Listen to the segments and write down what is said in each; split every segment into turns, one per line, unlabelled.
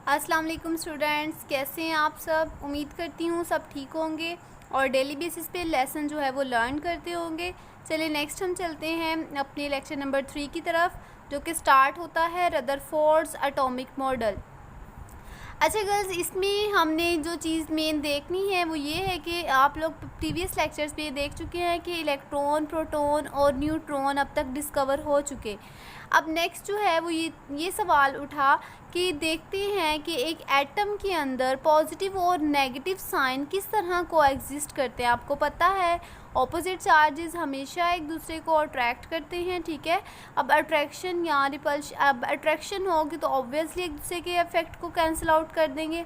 अस्सलाम वालेकुम स्टूडेंट्स, कैसे हैं आप सब। उम्मीद करती हूँ सब ठीक होंगे और डेली बेसिस पे लेसन जो है वो लर्न करते होंगे। चलिए नेक्स्ट हम चलते हैं अपने लेक्चर नंबर 3 की तरफ, जो कि स्टार्ट होता है रदरफोर्ड्स एटॉमिक मॉडल। अच्छा गर्ल्स, इसमें हमने जो चीज़ मेन देखनी है वो ये है कि आप लोग प्रीवियस लेक्चर्स पे देख चुके हैं कि इलेक्ट्रॉन, प्रोटॉन और न्यूट्रॉन अब तक डिस्कवर हो चुके। अब नेक्स्ट जो है वो ये सवाल उठा कि देखते हैं कि एक एटम के अंदर पॉजिटिव और नेगेटिव साइन किस तरह को एग्जिस्ट करते हैं। आपको पता है ऑपोजिट चार्जेस हमेशा एक दूसरे को अट्रैक्ट करते हैं, ठीक है। अब अट्रैक्शन या रिपल्शन, अब अट्रैक्शन होगी तो ऑब्वियसली एक दूसरे के इफेक्ट को कैंसिल आउट कर देंगे।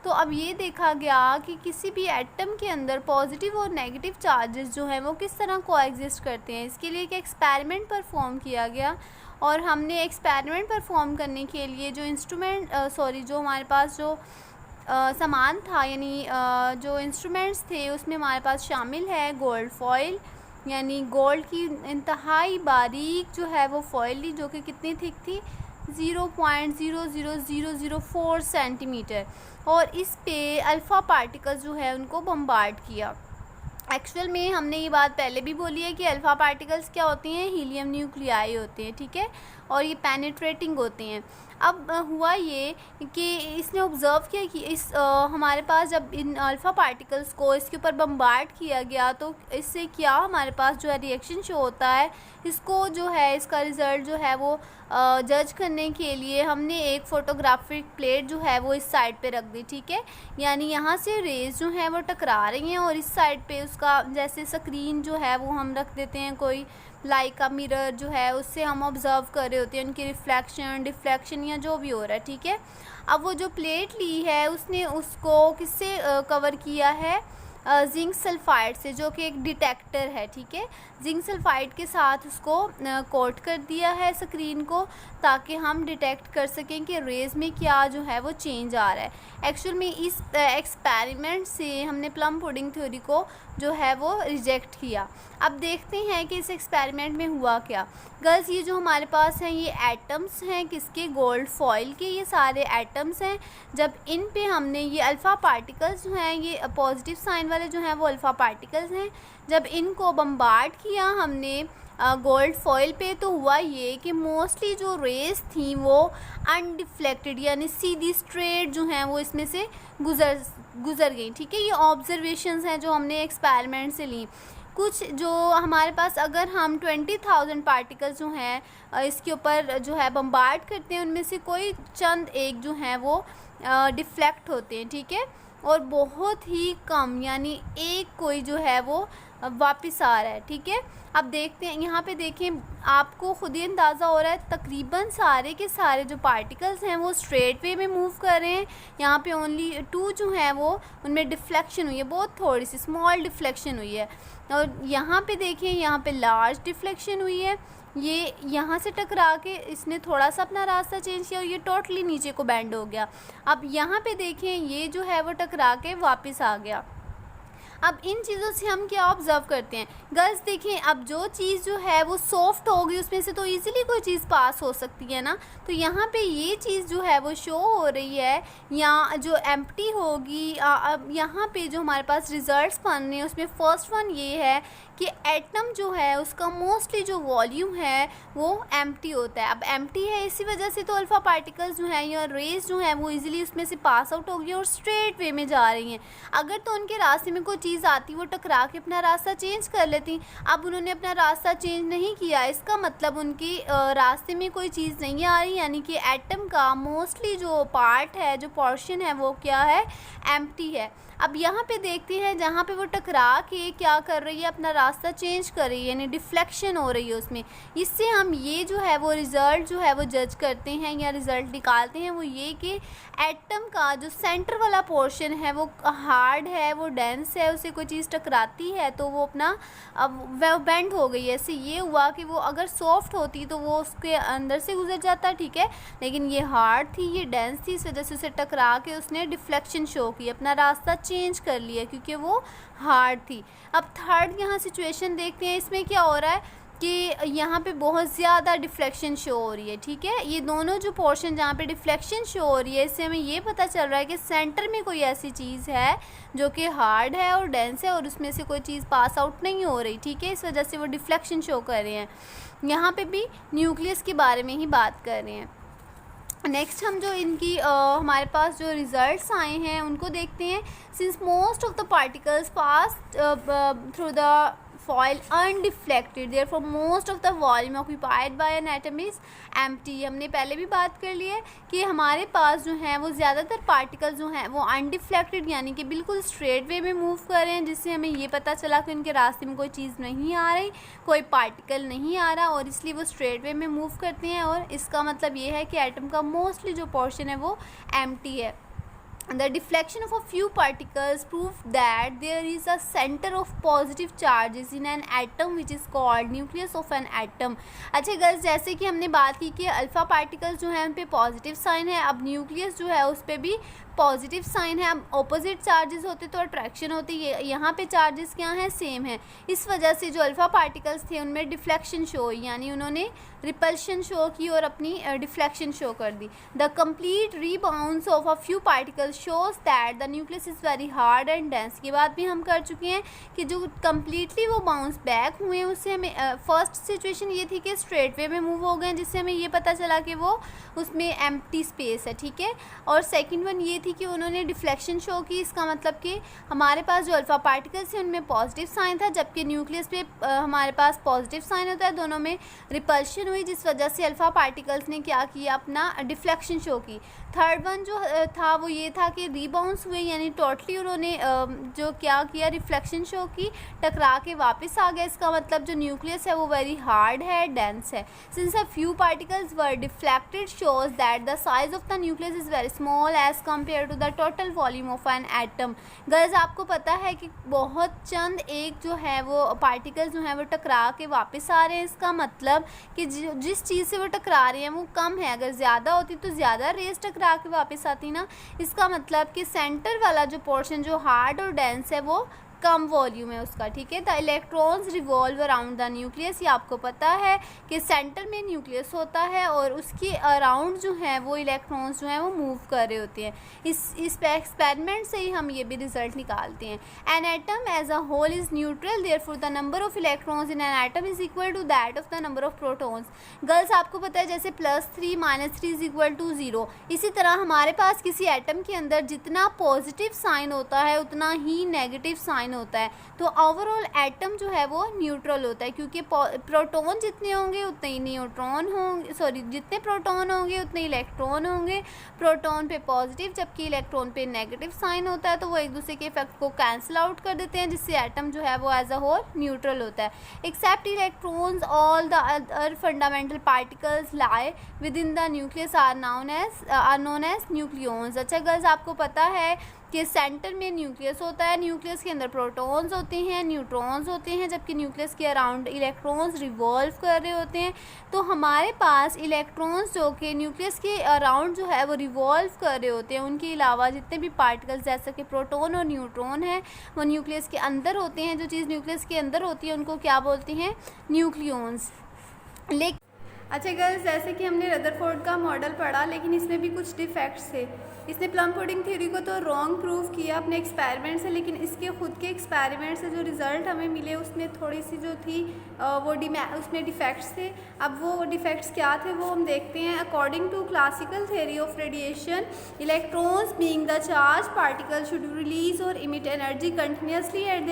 तो अब ये देखा गया कि किसी भी एटम के अंदर पॉजिटिव और नेगेटिव चार्जेस जो हैं वो किस तरह को एग्जिस्ट करते हैं। इसके लिए एक एक्सपेरिमेंट परफॉर्म किया गया और हमने एक्सपेरिमेंट परफॉर्म करने के लिए जो जो हमारे पास जो सामान था, यानी जो इंस्ट्रूमेंट्स थे, उसमें हमारे पास शामिल है गोल्ड फॉइल, यानी गोल्ड की इंतहाई बारीक जो है वो फॉइल ली, जो कि कितनी थिक थी 0.00004 सेंटीमीटर, और इस पे अल्फ़ा पार्टिकल्स जो है उनको बम्बार्ड किया। एक्चुअल में हमने ये बात पहले भी बोली है कि अल्फ़ा पार्टिकल्स क्या होती हैं, हीलियम न्यूक्लियाई होते हैं, ठीक है, और ये पेनिट्रेटिंग होते हैं। अब हुआ ये कि इसने ऑब्ज़र्व किया कि हमारे पास जब इन अल्फ़ा पार्टिकल्स को इसके ऊपर बम्बार्ड किया गया तो इससे क्या हमारे पास जो है रिएक्शन शो होता है। इसको जो है इसका रिज़ल्ट जो है वो जज करने के लिए हमने एक फ़ोटोग्राफिक प्लेट जो है वो इस साइड पे रख दी, ठीक है। यानी यहाँ से रेज़ जो हैं वो टकरा रही हैं और इस साइड पे उसका जैसे स्क्रीन जो है वो हम रख देते हैं, कोई लाइक का मिरर जो है उससे हम ऑब्ज़र्व कर रहे होते हैं उनकी रिफ्लेक्शन, डिफ्लेक्शन या जो भी हो रहा है, ठीक है। अब वो जो प्लेट ली है उसने उसको किससे कवर किया है, जिंक सल्फाइड से, जो कि एक डिटेक्टर है, ठीक है। जिंक सल्फाइड के साथ उसको कोट कर दिया है स्क्रीन को, ताकि हम डिटेक्ट कर सकें कि रेज़ में क्या जो है वो चेंज आ रहा है। एक्चुअल में इस एक्सपेरिमेंट से हमने प्लम पुडिंग थ्योरी को जो है वो रिजेक्ट किया। अब देखते हैं कि इस एक्सपेरिमेंट में हुआ क्या। गर्ल्स, ये जो हमारे पास हैं ये एटम्स हैं किसके, गोल्ड फॉइल के, ये सारे एटम्स हैं। जब इन पे हमने ये अल्फ़ा पार्टिकल्स जो हैं, ये पॉजिटिव साइन वाले जो हैं वो अल्फ़ा पार्टिकल्स हैं, जब इनको बम्बार्ड किया हमने गोल्ड फॉइल पे, तो हुआ ये कि मोस्टली जो रेज़ थी वो अनडिफ्लेक्टेड यानी सीधी स्ट्रेट जो हैं वो इसमें से गुज़र गई, ठीक है। ये ऑब्जर्वेशंस हैं जो हमने एक्सपेरिमेंट से ली। कुछ जो हमारे पास, अगर हम 20,000 पार्टिकल्स जो हैं इसके ऊपर जो है बम्बार्ड करते हैं, उनमें से कोई चंद एक जो हैं वो डिफ्लेक्ट होते हैं, ठीक है, और बहुत ही कम यानी एक कोई जो है वो वापस आ रहा है, ठीक है। अब देखते हैं, यहाँ पे देखें, आपको खुद ही अंदाज़ा हो रहा है तकरीबन सारे के सारे जो पार्टिकल्स हैं वो स्ट्रेट वे में मूव कर रहे हैं। यहाँ पे ओनली 2 जो हैं वो उनमें डिफ्लेक्शन हुई है, बहुत थोड़ी सी स्मॉल डिफ्लेक्शन हुई है। और यहाँ पे देखें, यहाँ पे लार्ज डिफ्लेक्शन हुई है। ये यहाँ से टकरा के इसने थोड़ा सा अपना रास्ता चेंज किया और ये टोटली नीचे को बैंड हो गया। अब यहाँ पे देखें, ये जो है वो टकरा के वापस आ गया। अब इन चीज़ों से हम क्या ऑब्ज़र्व करते हैं गर्ल्स, देखें, अब जो चीज़ जो है वो सॉफ्ट होगी उसमें से तो इजीली कोई चीज़ पास हो सकती है ना। तो यहाँ पे ये चीज़ जो है वो शो हो रही है, या जो एम्प्टी होगी। अब यहाँ पे जो हमारे पास रिज़ल्ट्स बन रहे हैं उसमें फ़र्स्ट वन ये है कि एटम जो है उसका मोस्टली जो वॉल्यूम है वो एम्प्टी होता है। अब एम्प्टी है, इसी वजह से तो अल्फ़ा पार्टिकल्स जो हैं या रेज़ जो हैं वो इजीली उसमें से पास आउट होगी और स्ट्रेट वे में जा रही हैं। अगर तो उनके रास्ते में कोई चीज़ आती, वो टकरा के अपना रास्ता चेंज कर लेती। अब उन्होंने अपना रास्ता चेंज नहीं किया, इसका मतलब उनकी रास्ते में कोई चीज़ नहीं आ रही, यानी कि एटम का मोस्टली जो पार्ट है, जो पोर्शन है, वो क्या है, एम्प्टी है। अब यहाँ पे देखते हैं, जहाँ पे वो टकरा के क्या कर रही है, अपना रास्ता चेंज कर रही है, यानी डिफ्लेक्शन हो रही है उसमें। इससे हम ये जो है वो रिज़ल्ट जो है वो जज करते हैं या रिज़ल्ट निकालते हैं, वो ये कि एटम का जो सेंटर वाला पोर्शन है वो हार्ड है, वो डेंस है, उसे कोई चीज़ टकराती है तो वो अपना अब वह बेंड हो गई है। इससे ये हुआ कि वो अगर सॉफ्ट होती तो वो उसके अंदर से गुजर जाता, ठीक है, लेकिन ये हार्ड थी, ये डेंस थी, इस वजह से उसे टकरा के उसने डिफ्लेक्शन शो की, अपना रास्ता चेंज कर लिया क्योंकि वो हार्ड थी। अब थर्ड यहाँ सिचुएशन देखते हैं, इसमें क्या हो रहा है कि यहाँ पे बहुत ज़्यादा डिफ्लेक्शन शो हो रही है, ठीक है। ये दोनों जो पोर्शन जहाँ पे डिफ्लेक्शन शो हो रही है, इससे हमें ये पता चल रहा है कि सेंटर में कोई ऐसी चीज़ है जो कि हार्ड है और डेंस है और उसमें से कोई चीज़ पास आउट नहीं हो रही, ठीक है। इस वजह से वो डिफ्लेक्शन शो कर रहे हैं। यहाँ पे भी न्यूक्लियस के बारे में ही बात कर रहे हैं। नेक्स्ट हम जो इनकी हमारे पास जो रिजल्ट्स आए हैं उनको देखते हैं। Since most of the particles pass through the foil undeflected therefore most of the volume occupied by an atom is empty। हमने पहले भी बात कर ली है कि हमारे पास जो हैं वो ज़्यादातर पार्टिकल जो हैं वो अनडिफ्लेक्टेड यानी कि बिल्कुल स्ट्रेट वे में मूव कर रहे हैं, जिससे हमें ये पता चला कि उनके रास्ते में कोई चीज़ नहीं आ रही, कोई पार्टिकल नहीं आ रहा और इसलिए वो स्ट्रेट वे में मूव करते हैं। और इसका मतलब ये है कि एटम का मोस्टली जो पोर्शन है वो एम्प्टी है। The deflection of a few particles prove that there is a center of positive charges in an atom which is called nucleus of an atom। अच्छा गर्ल्स, जैसे कि हमने बात की कि अल्फ़ा पार्टिकल्स जो हैं उन पे पॉजिटिव साइन है, अब न्यूक्लियस जो है उस पर भी पॉजिटिव साइन है। अब ऑपोजिट चार्जेस होते तो अट्रैक्शन होती है, यहाँ पे चार्जेस क्या हैं, सेम है। इस वजह से जो अल्फ़ा पार्टिकल्स थे उनमें डिफ्लेक्शन शो हुई, यानी उन्होंने रिपल्शन शो की और अपनी डिफ्लेक्शन शो कर दी। The complete rebounce of a few particles shows that the nucleus is very hard and dense. ये बात भी हम कर चुके हैं कि जो कम्प्लीटली वो बाउंस बैक हुए हैं उससे हमें फर्स्ट सिचुएशन ये थी कि स्ट्रेट वे में मूव हो गए, जिससे हमें ये पता चला कि वो उसमें एम्प्टी स्पेस है, ठीक है। और सेकंड वन ये थी कि उन्होंने डिफ्लेक्शन शो की। इसका मतलब कि हमारे पास जो अल्फ़ा पार्टिकल्स हैं उनमें पॉजिटिव साइन था, जबकि न्यूक्लियस पे हमारे पास पॉजिटिव साइन होता है। दोनों में रिपल्शन हुई, जिस वजह से अल्फ़ा पार्टिकल्स ने क्या किया, अपना डिफ्लेक्शन शो की। थर्ड वन जो था वो ये था कि रीबाउंस हुए, यानी टोटली उन्होंने जो क्या किया, रिफ्लेक्शन शो की, टकरा के वापस आ गए। इसका मतलब जो न्यूक्लियस है वो वेरी हार्ड है, डेंस है। Since a few particles were deflected shows that the size of the nucleus is very small as compare to the total volume of an atom. Girls, आपको पता है कि बहुत चंद एक जो है वो पार्टिकल्स जो हैं वो टकरा के वापस आ रहे हैं। इसका मतलब कि जिस चीज़ से वो टकरा रहे हैं वो कम है, अगर ज़्यादा होती तो ज़्यादा रेस टकरा के वापस आती ना। इसका मतलब कि सेंटर वाला जो पोर्शन जो हार्ड और डेंस है वो कम वॉल्यूम है उसका, ठीक है। The electrons revolve around the nucleus. ये आपको पता है कि सेंटर में न्यूक्लियस होता है और उसके अराउंड जो है वो इलेक्ट्रॉन्स जो हैं वो मूव कर रहे होते हैं। इस एक्सपेरिमेंट से ही हम ये भी रिजल्ट निकालते हैं। An atom as a whole is neutral, therefore the number of electrons in an atom is equal to that of the number of protons. Girls, आपको पता है जैसे +3 -3 इज इक्वल टू 0, इसी तरह हमारे पास किसी एटम के अंदर जितना पॉजिटिव साइन होता है उतना ही नेगेटिव साइन होता है। तो ओवरऑल एटम जो है वो न्यूट्रल होता है, क्योंकि प्रोटॉन जितने होंगे उतने ही न्यूट्रॉन होंगे, सॉरी जितने प्रोटॉन होंगे उतने इलेक्ट्रॉन होंगे। प्रोटॉन पे पॉजिटिव जबकि इलेक्ट्रॉन पे नेगेटिव साइन होता है, तो वो एक दूसरे के इफेक्ट को कैंसिल आउट कर देते हैं, जिससे एटम जो है वो एज अ होल न्यूट्रल होता है। Except electrons all the other fundamental particles lie within the nucleus are known as nucleons. अच्छा गर्ल्स, आपको पता है कि सेंटर में न्यूक्लियस होता है, न्यूक्लियस के अंदर प्रोटॉन्स होते हैं, न्यूट्रॉन्स होते हैं, जबकि न्यूक्लियस के अराउंड इलेक्ट्रॉन्स रिवॉल्व कर रहे होते हैं। तो हमारे पास इलेक्ट्रॉन्स जो कि न्यूक्लियस के अराउंड जो है वो रिवॉल्व कर रहे होते हैं, उनके अलावा जितने भी पार्टिकल्स जैसे कि प्रोटॉन और न्यूट्रॉन हैं वो न्यूक्लियस के अंदर होते हैं। जो चीज़ न्यूक्लियस के अंदर होती है उनको क्या बोलते हैं, न्यूक्लियॉन्स। अच्छा गर्ल्स, जैसे कि हमने रदरफोर्ड का मॉडल पढ़ा, लेकिन इसमें भी कुछ डिफेक्ट्स थे। इसने प्लम पुडिंग थ्योरी को तो रॉन्ग प्रूव किया अपने एक्सपेरिमेंट से, लेकिन इसके खुद के एक्सपेरिमेंट से जो रिज़ल्ट हमें मिले उसमें थोड़ी सी जो थी वो उसमें डिफेक्ट्स थे। अब वो डिफेक्ट्स क्या थे वो हम देखते हैं। According to classical theory of radiation, electrons being the charge particle should release और emit energy continuously and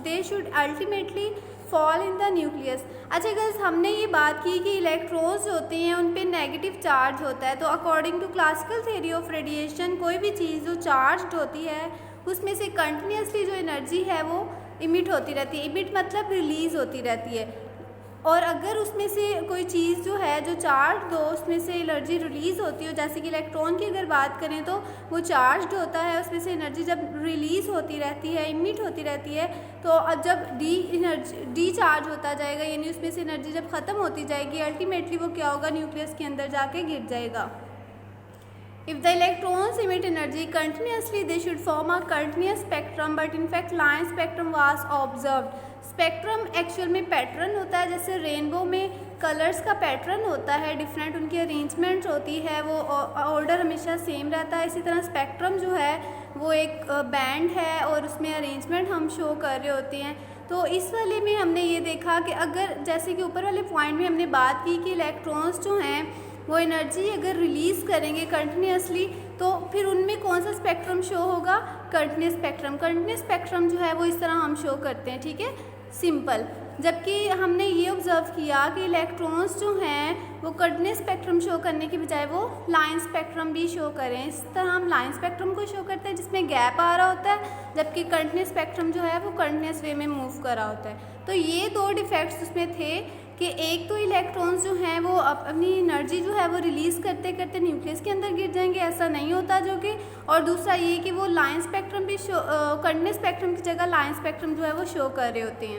they should ultimately fall in the nucleus. अच्छा गर्ल्स, हमने ये बात की कि इलेक्ट्रॉन्स होते हैं उन पे नेगेटिव चार्ज होता है। तो according to classical theory of radiation, कोई भी चीज़ जो चार्ज्ड होती है उसमें से कंटिन्यूसली जो एनर्जी है वो इमिट होती रहती है। इमिट मतलब रिलीज़ होती रहती है। और अगर उसमें से कोई चीज़ जो है जो चार्ज हो उसमें से एनर्जी रिलीज़ होती हो, जैसे कि इलेक्ट्रॉन की अगर बात करें तो वो चार्ज्ड होता है, उसमें से एनर्जी जब रिलीज़ होती रहती है, इमिट होती रहती है, तो जब डी चार्ज होता जाएगा, यानी उसमें से एनर्जी जब ख़त्म होती जाएगी, अल्टीमेटली वो क्या होगा, न्यूक्लियस के अंदर जाके गिर जाएगा। If the electrons emit energy continuously, they should form a continuous spectrum, but in fact line spectrum was observed. Spectrum actual में पैटर्न होता है, जैसे रेनबो में कलर्स का पैटर्न होता है, डिफरेंट उनकी अरेंजमेंट होती है, वो ऑर्डर हमेशा सेम रहता है। इसी तरह स्पेक्ट्रम जो है वो एक बैंड है और उसमें अरेंजमेंट हम शो कर रहे होते हैं। तो इस वाले में हमने ये देखा कि अगर जैसे कि ऊपर वाले पॉइंट में हमने बात की कि इलेक्ट्रॉन्स जो हैं वो एनर्जी अगर रिलीज़ करेंगे कंटिन्यूसली, तो फिर उनमें कौन सा स्पेक्ट्रम शो होगा? Continuous spectrum. कंटिन्यूस स्पेक्ट्रम जो है वो इस तरह हम शो करते हैं, ठीक है, सिंपल। जबकि हमने ये ऑब्ज़र्व किया कि इलेक्ट्रॉन्स जो हैं वो कंटिन्यूस स्पेक्ट्रम शो करने की बजाय वो लाइन स्पेक्ट्रम भी शो करें। इस तरह हम लाइन स्पेक्ट्रम को शो करते हैं जिसमें गैप आ रहा होता है, जबकि कंटिन्यूस स्पेक्ट्रम जो है वो कंटिन्यूस वे में मूव कर रहा होता है। तो ये दो डिफेक्ट्स उसमें थे कि एक तो इलेक्ट्रॉन्स जो हैं वो अपनी एनर्जी जो है वो रिलीज़ करते करते न्यूक्लियस के अंदर गिर जाएंगे, ऐसा नहीं होता जो कि, और दूसरा ये कि वो लाइन स्पेक्ट्रम भी शो कंटिन्यूस स्पेक्ट्रम की जगह लाइन स्पेक्ट्रम जो है वो शो कर रहे होते हैं।